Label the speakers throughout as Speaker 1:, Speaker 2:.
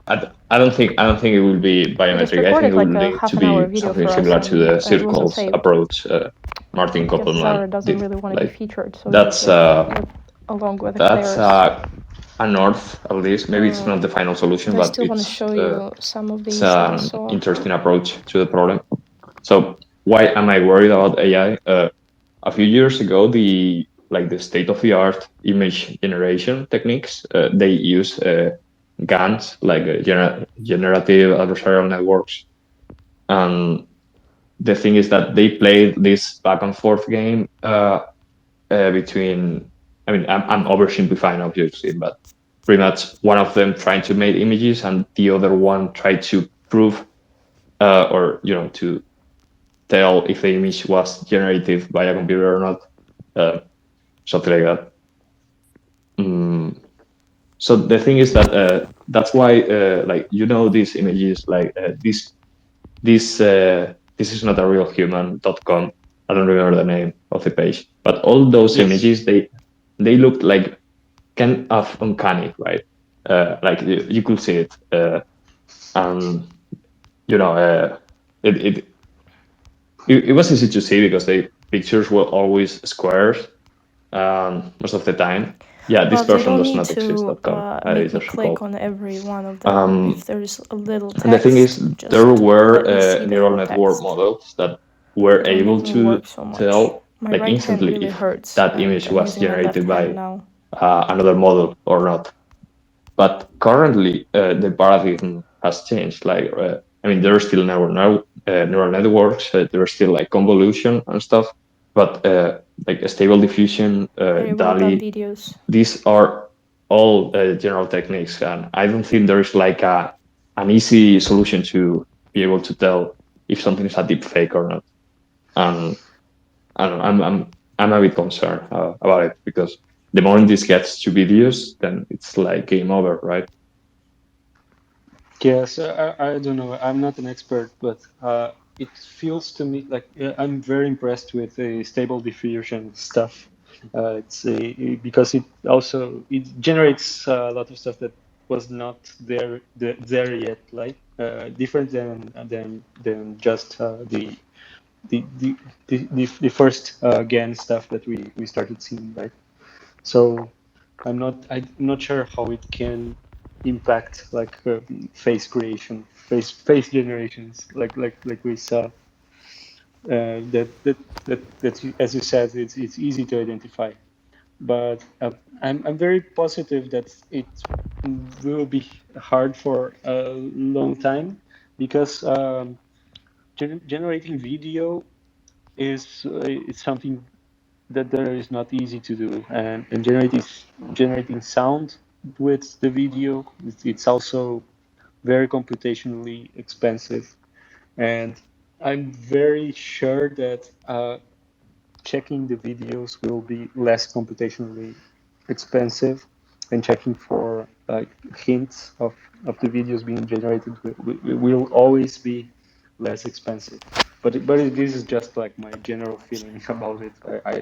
Speaker 1: I don't think it will be
Speaker 2: I just
Speaker 1: biometric. I think
Speaker 2: recorded
Speaker 1: it will
Speaker 2: like a
Speaker 1: need to
Speaker 2: half an hour
Speaker 1: be
Speaker 2: video
Speaker 1: something
Speaker 2: for us,
Speaker 1: similar to
Speaker 2: and
Speaker 1: the
Speaker 2: it wasn't
Speaker 1: circles
Speaker 2: saved.
Speaker 1: approach Martin
Speaker 2: Because
Speaker 1: Koppelman
Speaker 2: ZARA doesn't
Speaker 1: did.
Speaker 2: really want to be
Speaker 1: Like
Speaker 2: featured, so it
Speaker 1: that's
Speaker 2: uses it along with the
Speaker 1: that's
Speaker 2: players.
Speaker 1: a north at least. Maybe it's not the final solution,
Speaker 2: I
Speaker 1: but
Speaker 2: still want to show you some of the
Speaker 1: it's
Speaker 2: issues I
Speaker 1: an
Speaker 2: saw.
Speaker 1: interesting approach to the problem. So why am I worried about AI? A few years ago, the state of the art image generation techniques, they use GANs, like generative adversarial networks. And the thing is that they play this back and forth game between. I mean, I'm oversimplifying obviously, but pretty much one of them trying to make images and the other one try to prove or to tell if the image was generated by a computer or not, something like that. So the thing is that that's why, these images, like this is not a real human.com. I don't remember the name of the page, but all those
Speaker 3: Yes.
Speaker 1: images they look like kind of uncanny, right? Like you could see it, and you know, it, it it was easy to see because the pictures were always squares most of the time. Yeah, this
Speaker 2: But you
Speaker 1: person
Speaker 2: don't
Speaker 1: does
Speaker 2: need
Speaker 1: not
Speaker 2: to
Speaker 1: exist.com.
Speaker 2: make
Speaker 1: It's
Speaker 2: me
Speaker 1: actually
Speaker 2: click
Speaker 1: called.
Speaker 2: on every one of them.
Speaker 1: Um,
Speaker 2: If there's a little
Speaker 1: and the thing is,
Speaker 2: text,
Speaker 1: there
Speaker 2: just
Speaker 1: were
Speaker 2: let me see the
Speaker 1: neural
Speaker 2: little
Speaker 1: network
Speaker 2: text.
Speaker 1: models that were
Speaker 2: Don't
Speaker 1: able
Speaker 2: make me
Speaker 1: to
Speaker 2: work so much.
Speaker 1: tell
Speaker 2: My
Speaker 1: like
Speaker 2: right hand
Speaker 1: instantly
Speaker 2: really
Speaker 1: if
Speaker 2: hurts,
Speaker 1: that
Speaker 2: and
Speaker 1: image
Speaker 2: I'm
Speaker 1: was
Speaker 2: using my left
Speaker 1: generated
Speaker 2: hand
Speaker 1: by
Speaker 2: now.
Speaker 1: another model or not. But currently, the paradigm has changed. Like, I mean, there are still neural networks. There are still like convolution and stuff. But like stable diffusion,
Speaker 2: Very well done
Speaker 1: DALI,
Speaker 2: videos.
Speaker 1: these are all general techniques, and I don't think there's like an easy solution to be able to tell if something is a deep fake or not. And I don't know, I'm a bit concerned about it because the moment this gets to videos, then it's like game over, right?
Speaker 3: Yes, I don't know. I'm not an expert, but it feels to me like I'm very impressed with the stable diffusion stuff. It's because it generates a lot of stuff that was not there yet, like different than just the first GAN stuff that we started seeing, right? So I'm not sure how it can impact like face creation, face generations, like we saw. That as you said, it's easy to identify, but I'm very positive that it will be hard for a long time because generating video is it's something that there is not easy to do, and generating sound with the video, it's also very computationally expensive, and I'm very sure that checking the videos will be less computationally expensive, and checking for like hints of the videos being generated will always be less expensive. But this is just like my general feeling about it.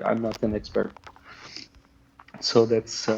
Speaker 3: I'm not an expert, so that's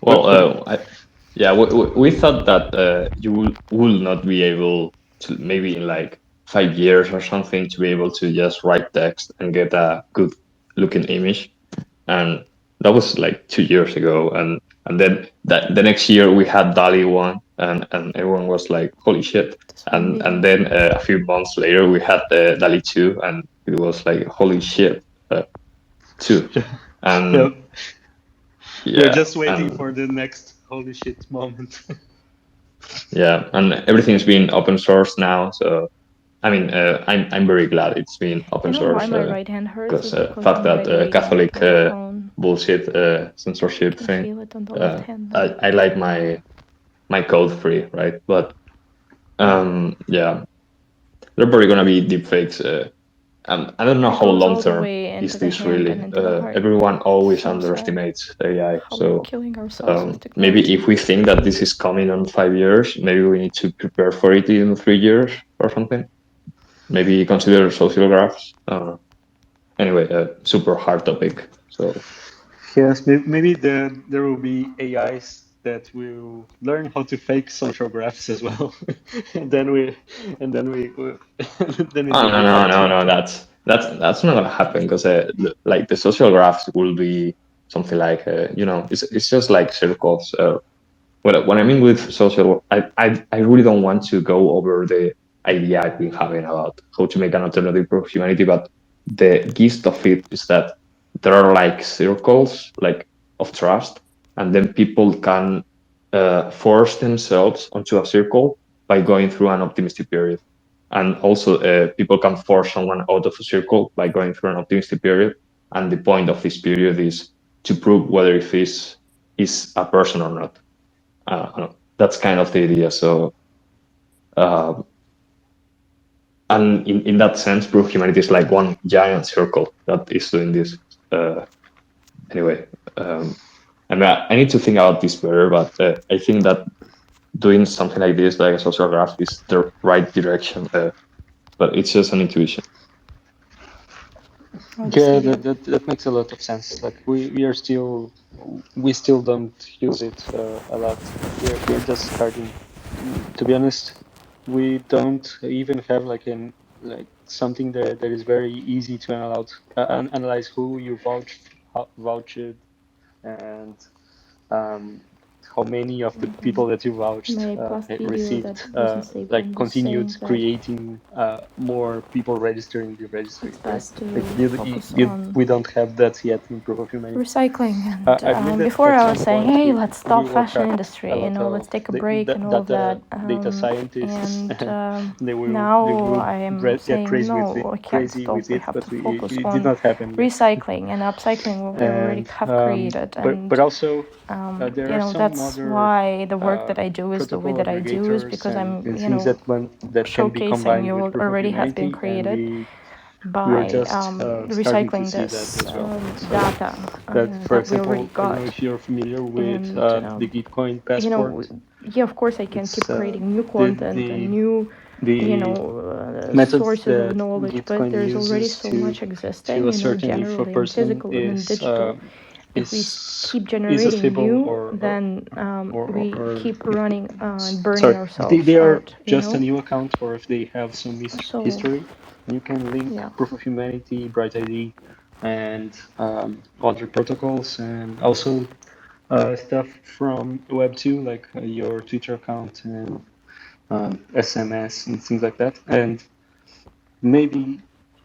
Speaker 1: Well,
Speaker 3: but
Speaker 1: yeah, we thought that you will not be able to, maybe in like 5 years or something, to be able to just write text and get a good looking image, and that was like 2 years ago, and then that the next year we had DALI one, and everyone was like, holy shit,
Speaker 2: This one
Speaker 1: and
Speaker 2: video.
Speaker 1: then a few months later we had the DALI two, and it was like, holy shit, two,
Speaker 3: yeah,
Speaker 1: and
Speaker 3: we're
Speaker 1: yeah,
Speaker 3: just waiting
Speaker 1: and
Speaker 3: for the next holy shit moment.
Speaker 1: yeah, and everything's been open source now. So I mean, I'm very glad it's been
Speaker 2: You
Speaker 1: open
Speaker 2: know why
Speaker 1: source
Speaker 2: my right hand hurts?
Speaker 1: because
Speaker 2: Is because
Speaker 1: fuck
Speaker 2: I'm
Speaker 1: that
Speaker 2: already reading it
Speaker 1: Catholic
Speaker 2: with the phone.
Speaker 1: bullshit
Speaker 2: I
Speaker 1: censorship
Speaker 2: can
Speaker 1: thing.
Speaker 2: feel it on the left hand now.
Speaker 1: I like my code free, right? But yeah, there are probably gonna be deepfakes. I don't know
Speaker 2: It
Speaker 1: how
Speaker 2: goes
Speaker 1: long
Speaker 2: all the
Speaker 1: term
Speaker 2: way
Speaker 1: is
Speaker 2: into the
Speaker 1: this
Speaker 2: hand
Speaker 1: really.
Speaker 2: and into the heart.
Speaker 1: Everyone always
Speaker 2: So sad
Speaker 1: underestimates AI.
Speaker 2: how we're
Speaker 1: So
Speaker 2: killing ourselves with
Speaker 1: maybe
Speaker 2: technology.
Speaker 1: if we think that this is coming in 5 years, maybe we need to prepare for it in 3 years or something. Maybe consider social graphs. I don't know. Anyway, super hard topic. So
Speaker 3: Yes, maybe there will be AIs that will learn how to fake social graphs as well, and then we then it
Speaker 1: Oh
Speaker 3: will
Speaker 1: no
Speaker 3: be
Speaker 1: no
Speaker 3: hard
Speaker 1: no
Speaker 3: to.
Speaker 1: no that's not gonna happen because like the social graphs will be something like it's just like circles. What I mean with social, I really don't want to go over the idea I've been having about how to make an alternative for humanity, but the gist of it is that there are like circles like of trust, and then people can force themselves onto a circle by going through an optimistic period. And also, people can force someone out of a circle by going through an optimistic period. And the point of this period is to prove whether if this is a person or not. That's kind of the idea. So, uh, and in that sense, proof humanity is like one giant circle that is doing this. Anyway, I mean, I need to think about this better, but I think that doing something like this, like a social graph, is the right direction. But it's just an intuition.
Speaker 3: Yeah, that makes a lot of sense. Like we still don't use it a lot. We're just starting. To be honest, we don't even have like something that is very easy to analyze who you vouched and um, how many of the people that you vouched
Speaker 2: My past video
Speaker 3: received
Speaker 2: that wasn't saved.
Speaker 3: like
Speaker 2: I'm just
Speaker 3: continued
Speaker 2: saying that
Speaker 3: creating more people registering the registry,
Speaker 2: it's
Speaker 3: right?
Speaker 2: best to
Speaker 3: Like
Speaker 2: focus on
Speaker 3: we don't have that yet in Proof of Humanity.
Speaker 2: recycling.
Speaker 3: I believe
Speaker 2: And
Speaker 3: that
Speaker 2: before
Speaker 3: at
Speaker 2: I
Speaker 3: some
Speaker 2: was saying,
Speaker 3: point
Speaker 2: hey,
Speaker 3: we
Speaker 2: let's
Speaker 3: will
Speaker 2: stop
Speaker 3: work
Speaker 2: fashion
Speaker 3: up a
Speaker 2: industry,
Speaker 3: lot
Speaker 2: let's
Speaker 3: of
Speaker 2: take a break and all of that.
Speaker 3: data scientists,
Speaker 2: And
Speaker 3: and they
Speaker 2: now
Speaker 3: will
Speaker 2: I am
Speaker 3: get
Speaker 2: saying, no, we can't
Speaker 3: crazy
Speaker 2: stop.
Speaker 3: with
Speaker 2: We
Speaker 3: it,
Speaker 2: have
Speaker 3: but
Speaker 2: to focus
Speaker 3: it did
Speaker 2: on
Speaker 3: not happen yet.
Speaker 2: recycling and upcycling what we already
Speaker 3: And
Speaker 2: have created. And
Speaker 3: but also there are some
Speaker 2: that's
Speaker 3: other
Speaker 2: why the work that I do is the way
Speaker 3: protocol
Speaker 2: that I do is
Speaker 3: aggregators
Speaker 2: because I'm,
Speaker 3: and things that can be
Speaker 2: showcasing
Speaker 3: combined
Speaker 2: you
Speaker 3: with proof of
Speaker 2: already has been
Speaker 3: humanity, and
Speaker 2: created
Speaker 3: we are
Speaker 2: by
Speaker 3: just starting to
Speaker 2: recycling
Speaker 3: see that
Speaker 2: this
Speaker 3: as well. So
Speaker 2: data
Speaker 3: that, for
Speaker 2: that we already
Speaker 3: example, I don't know
Speaker 2: got.
Speaker 3: if you're familiar with
Speaker 2: And
Speaker 3: the Gitcoin passport.
Speaker 2: yeah, of course I can keep
Speaker 3: It's
Speaker 2: creating new content and new
Speaker 3: the methods
Speaker 2: sources of
Speaker 3: that
Speaker 2: knowledge, but
Speaker 3: Gitcoin
Speaker 2: there's already
Speaker 3: uses
Speaker 2: so much
Speaker 3: to
Speaker 2: existing,
Speaker 3: ascertain if a
Speaker 2: generally in
Speaker 3: person
Speaker 2: physical and in digital. If we keep
Speaker 3: is
Speaker 2: generating
Speaker 3: stable
Speaker 2: new, then we
Speaker 3: or
Speaker 2: keep running and burning
Speaker 3: sorry, if
Speaker 2: ourselves
Speaker 3: they are
Speaker 2: out,
Speaker 3: just a new account, or if they have some
Speaker 2: So,
Speaker 3: history, you can link
Speaker 2: yeah.
Speaker 3: Proof of Humanity, Bright ID, and other protocols, and also stuff from Web2, like your Twitter account and SMS and things like that. And maybe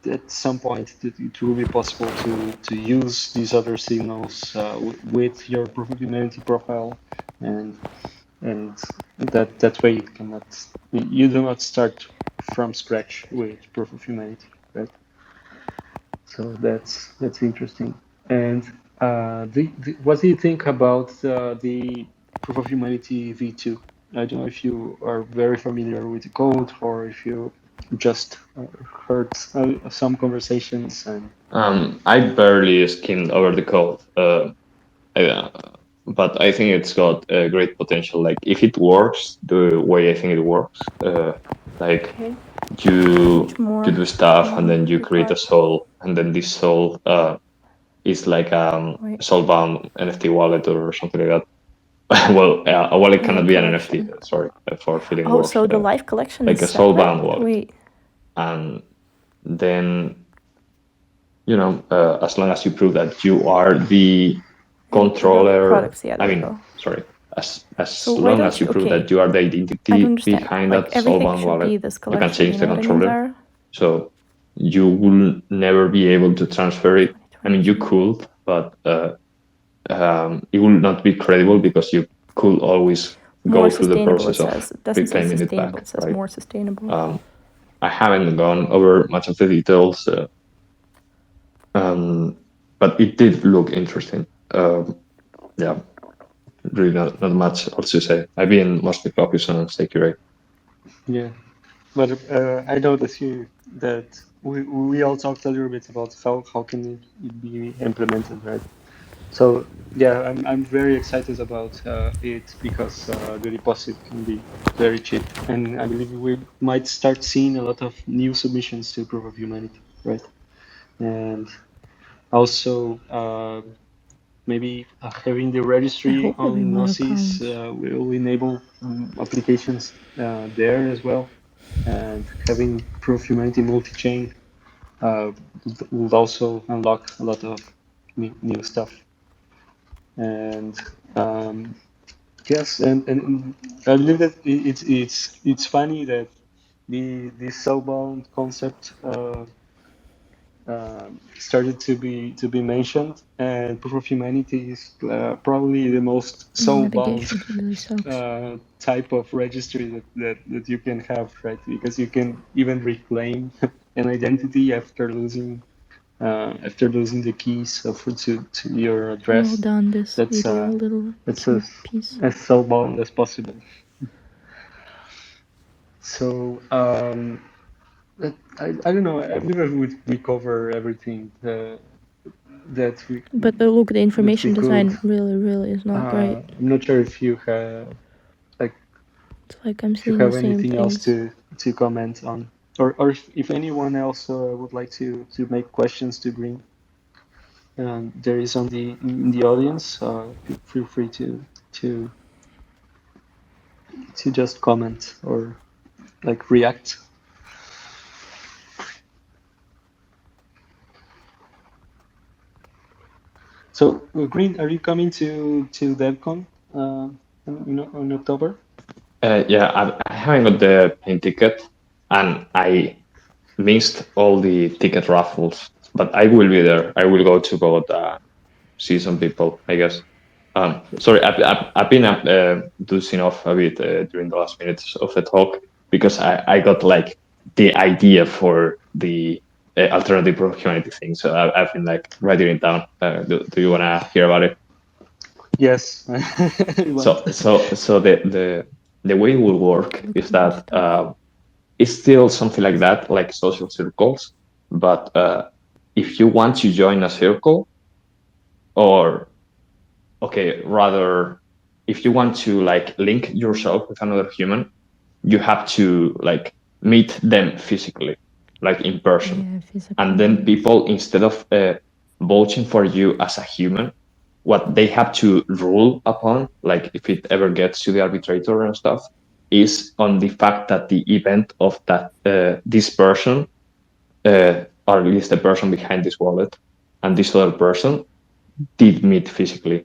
Speaker 3: at some point it will be possible to use these other signals with your Proof of Humanity profile, and that way you do not start from scratch with Proof of Humanity, right? So that's interesting. And what do you think about the Proof of Humanity v2? I don't know if you are very familiar with the code, or if you just heard some conversations. And
Speaker 1: I barely skimmed over the code, uh, but I think it's got great potential. Like if it works the way I think it works, like
Speaker 2: Okay.
Speaker 1: you
Speaker 2: Much more
Speaker 1: you do stuff and then you create a
Speaker 2: required.
Speaker 1: soul, and then this soul is like
Speaker 2: Wait.
Speaker 1: soul-bound NFT wallet or something like that. Well, a wallet
Speaker 2: Yeah,
Speaker 1: cannot be an NFT.
Speaker 2: collection.
Speaker 1: Sorry for feeling
Speaker 2: Oh,
Speaker 1: worse.
Speaker 2: so the live collection
Speaker 1: Like
Speaker 2: is
Speaker 1: a
Speaker 2: separate?
Speaker 1: soul-bound wallet,
Speaker 2: Wait.
Speaker 1: and then as long as you prove that you are the
Speaker 2: I have
Speaker 1: controller.
Speaker 2: products. Yeah,
Speaker 1: I
Speaker 2: there we
Speaker 1: mean,
Speaker 2: go.
Speaker 1: sorry,
Speaker 2: So
Speaker 1: as
Speaker 2: why
Speaker 1: long as
Speaker 2: don't
Speaker 1: you
Speaker 2: you?
Speaker 1: prove
Speaker 2: Okay,
Speaker 1: that you are the
Speaker 2: I don't
Speaker 1: identity
Speaker 2: understand.
Speaker 1: behind
Speaker 2: Like
Speaker 1: that
Speaker 2: everything
Speaker 1: soulbound
Speaker 2: should
Speaker 1: wallet,
Speaker 2: be this
Speaker 1: you can
Speaker 2: collection.
Speaker 1: change
Speaker 2: You
Speaker 1: the
Speaker 2: know what I mean,
Speaker 1: controller.
Speaker 2: Zara?
Speaker 1: So you will never be able to transfer it. I mean, you
Speaker 2: 2022.
Speaker 1: could, but it will not be credible because you could always
Speaker 2: More
Speaker 1: go through the
Speaker 2: sustainable, it
Speaker 1: process of
Speaker 2: says. It doesn't say
Speaker 1: reclaiming it
Speaker 2: sustainable.
Speaker 1: back,
Speaker 2: It says
Speaker 1: right?
Speaker 2: more sustainable.
Speaker 1: I haven't gone over much of the details, but it did look interesting. Yeah, really not much else to say. I've been mostly focused on stay curate.
Speaker 3: yeah, but I know that we all talked a little bit about how can it be implemented, right? So yeah, I'm very excited about it because the deposit can be very cheap, and I believe we might start seeing a lot of new submissions to Proof of Humanity, right? And also maybe having the registry
Speaker 2: hope there'll be
Speaker 3: on
Speaker 2: more
Speaker 3: Gnosis
Speaker 2: accounts.
Speaker 3: will enable applications there as well, and having Proof of Humanity multi-chain will also unlock a lot of new stuff. And yes, and I believe that it's funny that the cell-bound concept started to be mentioned, and Proof of Humanity is probably the most soul-bound
Speaker 2: Navigation really sucks.
Speaker 3: type of registry that you can have, right? Because you can even reclaim an identity after losing the keys to your
Speaker 2: Well
Speaker 3: address.
Speaker 2: done, this
Speaker 3: That's
Speaker 2: video, little
Speaker 3: that's
Speaker 2: cute piece.
Speaker 3: as soul-bound as possible. So I don't know. I believe we cover everything that we
Speaker 2: But look, the
Speaker 3: that we
Speaker 2: information
Speaker 3: could.
Speaker 2: design really is not great.
Speaker 3: I'm not sure if you have
Speaker 2: It's like I'm
Speaker 3: if you
Speaker 2: seeing the
Speaker 3: have
Speaker 2: same
Speaker 3: anything else
Speaker 2: things.
Speaker 3: to comment on, or if anyone else would like to make questions to Green. There is on the in the audience. Feel free to to just comment or like react. So Green, are you coming to DevCon in October?
Speaker 1: Yeah, I haven't got the plane ticket, and I missed all the ticket raffles, but I will be there. I will go to Bogota, see some people, I guess. Sorry, I've been dozing off a bit during the last minutes of the talk because I got like the idea for the alternative proof of humanity thing. So I've been like writing it down. Do you want to hear about it?
Speaker 3: Yes.
Speaker 1: So the way it will work
Speaker 2: Look
Speaker 1: is
Speaker 2: at this
Speaker 1: that
Speaker 2: stuff.
Speaker 1: it's still something like that, like social circles. But if you want to join a circle, or okay, rather, if you want to like link yourself with another human, you have to like meet them physically, like in person.
Speaker 2: Yeah, physical
Speaker 1: And then
Speaker 2: meetings.
Speaker 1: people, instead of voting for you as a human, what they have to rule upon, like if it ever gets to the arbitrator and stuff, is on the fact that the event of that this person, or at least the person behind this wallet, and this other person did meet physically,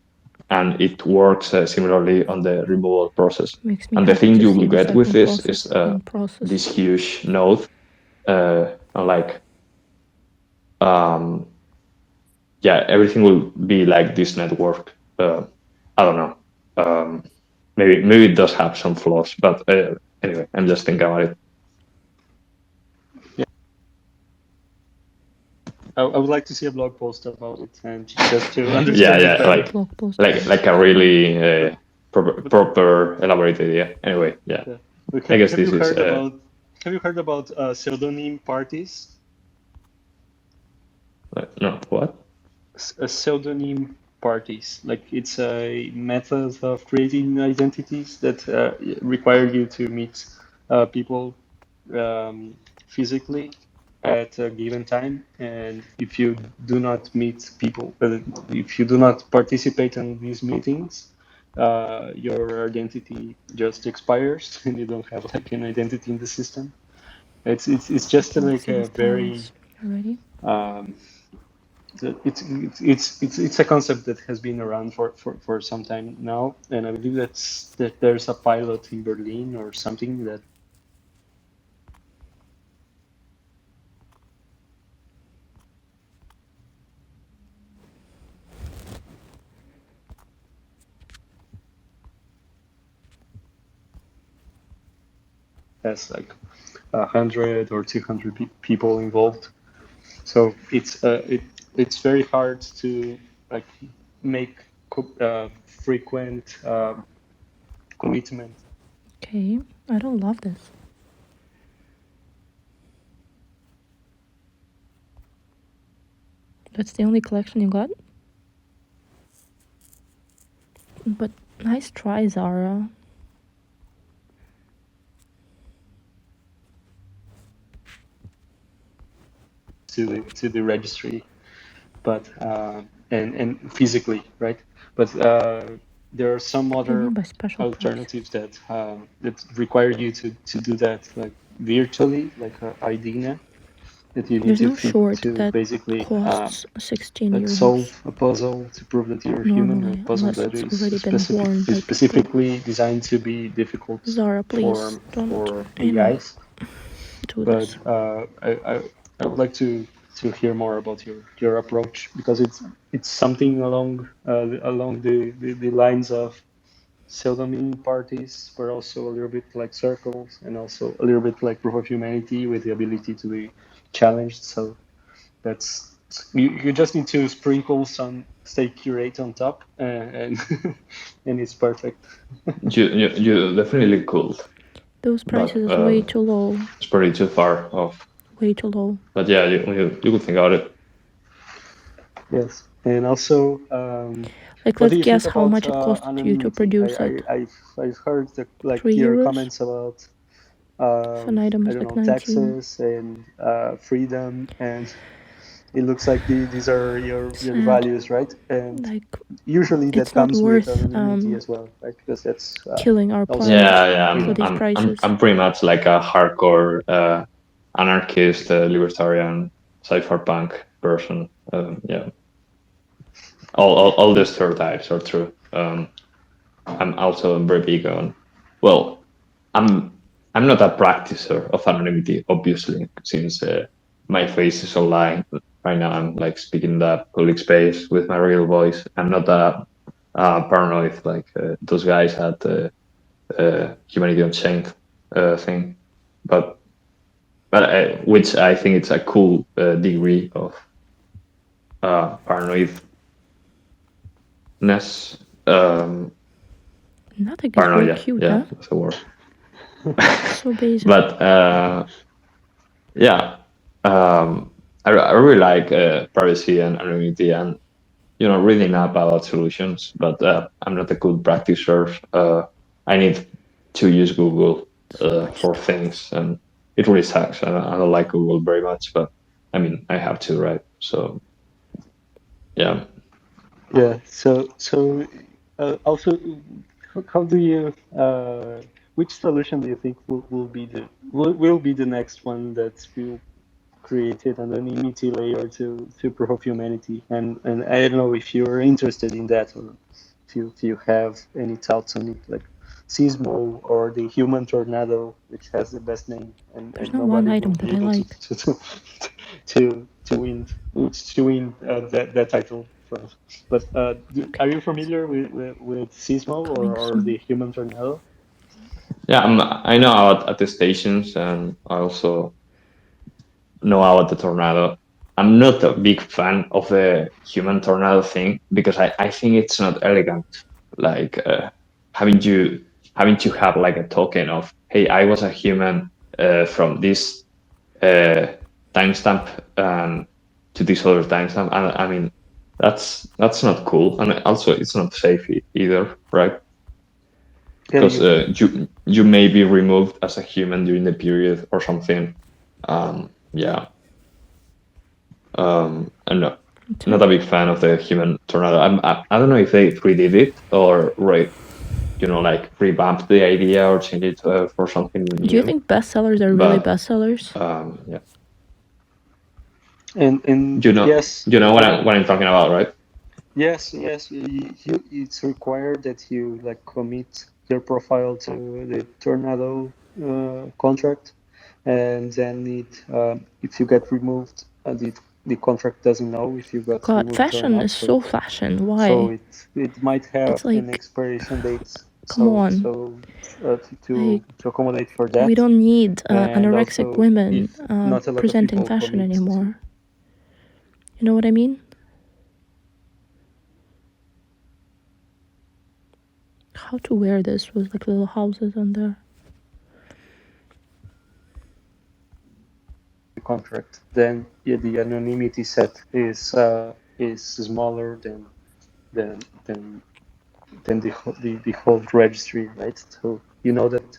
Speaker 1: and it works similarly on the removal process.
Speaker 2: Makes me
Speaker 1: And the
Speaker 2: happy
Speaker 1: thing
Speaker 2: to
Speaker 1: you
Speaker 2: see
Speaker 1: will
Speaker 2: the
Speaker 1: get with
Speaker 2: second
Speaker 1: this
Speaker 2: process
Speaker 1: is
Speaker 2: in process.
Speaker 1: this huge node, and like yeah, everything will be like this network. I don't know. Maybe it does have some flaws, but anyway, I'm just thinking about it.
Speaker 3: I would like to see a blog post about it and just to
Speaker 1: Yeah,
Speaker 3: understand it
Speaker 1: yeah,
Speaker 3: better.
Speaker 2: Blog post, please.
Speaker 1: like a really proper elaborate idea. Anyway, yeah,
Speaker 3: Yeah.
Speaker 1: I guess
Speaker 3: Have
Speaker 1: this
Speaker 3: you
Speaker 1: is
Speaker 3: heard about pseudonym parties?
Speaker 1: no what.
Speaker 3: Pseudonym parties, like it's a method of creating identities that require you to meet people physically at a given time, and if you do not meet people, if you do not participate in these meetings, your identity just expires and you don't have like an identity in the system. It's just
Speaker 2: Let's
Speaker 3: like
Speaker 2: see
Speaker 3: a
Speaker 2: these
Speaker 3: very
Speaker 2: tiles. You ready?
Speaker 3: um, it's a concept that has been around for some time now, and I believe that there's a pilot in Berlin or something that has like 100 or 200 people involved. So it's very hard to like make frequent commitment.
Speaker 2: Okay, I don't love this. That's the only collection you got? But nice try, Zara.
Speaker 3: To the registry. but and physically, right? But there are some
Speaker 2: What do you
Speaker 3: other
Speaker 2: mean by special price?
Speaker 3: alternatives that require you to do that like virtually, like IDNA, that you need
Speaker 2: There's no short
Speaker 3: to
Speaker 2: that
Speaker 3: basically
Speaker 2: costs 16
Speaker 3: like
Speaker 2: euros
Speaker 3: solve a puzzle to prove that you're human, a
Speaker 2: normally,
Speaker 3: puzzle
Speaker 2: unless
Speaker 3: that
Speaker 2: it's
Speaker 3: is
Speaker 2: already been worn by people.
Speaker 3: specifically designed to be difficult
Speaker 2: Zara, please don't,
Speaker 3: for
Speaker 2: you know,
Speaker 3: AIs.
Speaker 2: do
Speaker 3: But
Speaker 2: this.
Speaker 3: I would like to hear more about your approach, because it's something along the lines of pseudonym parties, but also a little bit like circles, and also a little bit like proof of humanity with the ability to be challenged. So that's you just need to sprinkle some stake curate on top, and and it's perfect.
Speaker 1: You definitely could,
Speaker 2: Those
Speaker 1: but
Speaker 2: prices is way too low.
Speaker 1: it's pretty too far off.
Speaker 2: Way too low.
Speaker 1: But yeah, you could think about it.
Speaker 3: Yes, and also,
Speaker 2: Like,
Speaker 3: what do
Speaker 2: let's
Speaker 3: you think
Speaker 2: guess how
Speaker 3: about
Speaker 2: much it costs you to
Speaker 3: anonymity?
Speaker 2: produce it.
Speaker 3: I've heard like
Speaker 2: 3
Speaker 3: your
Speaker 2: euros?
Speaker 3: comments about
Speaker 2: If an item
Speaker 3: I
Speaker 2: is
Speaker 3: don't
Speaker 2: like
Speaker 3: know,
Speaker 2: 19.
Speaker 3: taxes and freedom, and it looks like these are your
Speaker 2: Sad.
Speaker 3: values, right? And
Speaker 2: Like,
Speaker 3: usually that
Speaker 2: it's not
Speaker 3: comes with
Speaker 2: worth
Speaker 3: anonymity as well, right? Because that's
Speaker 2: killing our
Speaker 3: also
Speaker 2: planet
Speaker 1: Yeah,
Speaker 2: for these prices.
Speaker 1: I'm pretty much like a hardcore anarchist, libertarian, cypherpunk person. Yeah, all the stereotypes are true. I'm also very big on. Well, I'm I'm not a practicer of anonymity, obviously, since my face is online. Right now, I'm like speaking the public space with my real voice. I'm not a paranoid like those guys at Humanity Unchained thing, but which I think it's a cool degree of paranoidness.
Speaker 2: Nothing is very
Speaker 1: Paranoia,
Speaker 2: cute,
Speaker 1: yeah,
Speaker 2: huh?
Speaker 1: that's the word.
Speaker 2: So basic.
Speaker 1: But yeah, I really like privacy and anonymity, and reading up about solutions. But I'm not a good practitioner. I need to use Google for things, and it really sucks. I don't like Google very much, but I mean, I have to, right? So yeah.
Speaker 3: yeah. So also, how do you which solution do you think will be the next one that will created an anonymity layer to proof of humanity? And I don't know if you're interested in that, or if you have any thoughts on it, like Sismo or the human tornado, which has the best name,
Speaker 2: There's
Speaker 3: and
Speaker 2: not one
Speaker 3: nobody
Speaker 2: item
Speaker 3: will
Speaker 2: that
Speaker 3: be
Speaker 2: I
Speaker 3: able
Speaker 2: like.
Speaker 3: to win that title from. But are you familiar with Sismo
Speaker 2: Coming
Speaker 3: or the
Speaker 2: soon.
Speaker 3: human tornado?
Speaker 1: Yeah, I know about attestations, and I also know about the tornado. I'm not a big fan of the human tornado thing because I think it's not elegant. Like having you having to have like a token of, hey, I was a human from this uh, timestamp to this other timestamp. I mean, that's not cool, and also it's not safe either, right?
Speaker 3: Yeah,
Speaker 1: Because you may be removed as a human during the period or something. Yeah, I'm not a big fan of the human tornado. I don't know if they redid it or like revamped the idea or change it for something
Speaker 2: Do you
Speaker 1: new.
Speaker 2: think bestsellers are really
Speaker 1: But
Speaker 2: bestsellers?
Speaker 1: yeah,
Speaker 3: and yes,
Speaker 1: you know what I'm talking about, right?
Speaker 3: yes. It's required that you like commit your profile to the Tornado contract, and then if you get removed, the contract doesn't know if you got
Speaker 2: God,
Speaker 3: removed or
Speaker 2: fashion
Speaker 3: not.
Speaker 2: is so fashion.
Speaker 3: So
Speaker 2: Why?
Speaker 3: it might have
Speaker 2: It's
Speaker 3: an
Speaker 2: like,
Speaker 3: expiration date.
Speaker 2: come
Speaker 3: So
Speaker 2: on. Like,
Speaker 3: to accommodate for
Speaker 2: we
Speaker 3: that,
Speaker 2: don't need
Speaker 3: and
Speaker 2: anorexic
Speaker 3: also
Speaker 2: women
Speaker 3: if not a lot of
Speaker 2: presenting
Speaker 3: people
Speaker 2: fashion
Speaker 3: commit to.
Speaker 2: anymore. You know what I mean? How to wear this with like little houses on there.
Speaker 3: Contract, then yeah, the anonymity set is smaller than than than the whole registry, right? So you know that,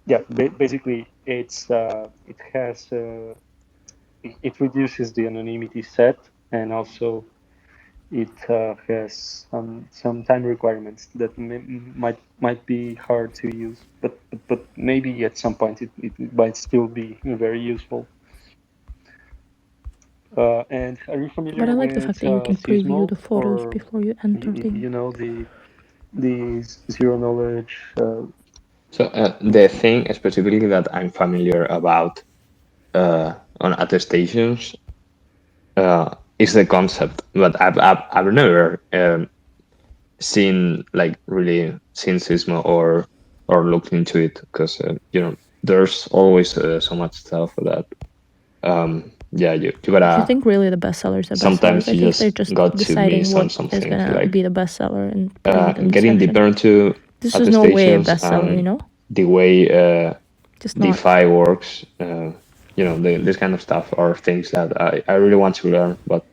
Speaker 3: yeah, basically it reduces the anonymity set, and also it has some time requirements that might be hard to use, but maybe at some point it might still be very useful. And are you
Speaker 2: But I
Speaker 3: familiar
Speaker 2: like the fact
Speaker 3: with
Speaker 2: that you can preview
Speaker 3: Sysmo,
Speaker 2: the photos
Speaker 3: or
Speaker 2: before you enter
Speaker 3: you
Speaker 2: things.
Speaker 3: know the zero knowledge?
Speaker 1: So the thing specifically that I'm familiar about on attestations is the concept, but I've never seen like really seen Sismo or looked into it because there's always so much stuff that yeah you
Speaker 2: If you
Speaker 1: gotta
Speaker 2: think really the bestsellers are bestsellers,
Speaker 1: sometimes
Speaker 2: I
Speaker 1: you
Speaker 2: think they're
Speaker 1: just
Speaker 2: just
Speaker 1: got to
Speaker 2: deciding
Speaker 1: miss on
Speaker 2: what
Speaker 1: some
Speaker 2: is
Speaker 1: things
Speaker 2: gonna
Speaker 1: like
Speaker 2: be the bestseller and putting it in the
Speaker 1: getting
Speaker 2: section.
Speaker 1: deeper into
Speaker 2: This is no way a
Speaker 1: attestations
Speaker 2: bestseller, you
Speaker 1: and
Speaker 2: know?
Speaker 1: the way
Speaker 2: Just not.
Speaker 1: DeFi works. This kind of stuff are things that I really want to learn, but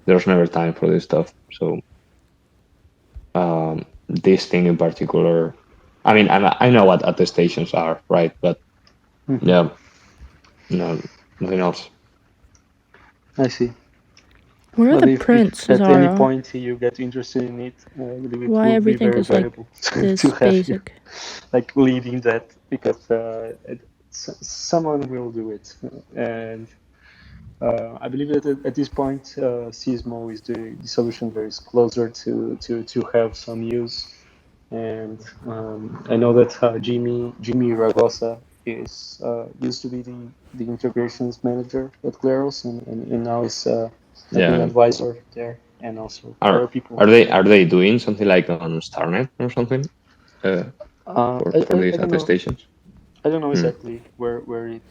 Speaker 1: there's never time for this stuff. So this thing in particular, I mean, I know what attestations are, right? But
Speaker 3: Mhm.
Speaker 1: yeah, no, nothing else.
Speaker 3: I see.
Speaker 2: What are
Speaker 3: But
Speaker 2: the
Speaker 3: if
Speaker 2: prints,
Speaker 3: at any
Speaker 2: Zara?
Speaker 3: point you get interested in it, I believe it
Speaker 2: Why
Speaker 3: would be
Speaker 2: everything
Speaker 3: very
Speaker 2: is like
Speaker 3: valuable to
Speaker 2: this
Speaker 3: have you
Speaker 2: basic?
Speaker 3: like leading that, because someone will do it, and I believe that at this point, Sysmo is the solution that is closer to have some use. And I know that Jimmy Ragosa is used to be the integrations manager at Claros, and now is like an
Speaker 1: Yeah,
Speaker 3: advisor there, and also other
Speaker 1: are
Speaker 3: people.
Speaker 1: are they doing something like on Starnet or something
Speaker 3: Uh,
Speaker 1: for
Speaker 3: I
Speaker 1: these
Speaker 3: don't know.
Speaker 1: attestations?
Speaker 3: I don't know
Speaker 1: Hmm.
Speaker 3: exactly where it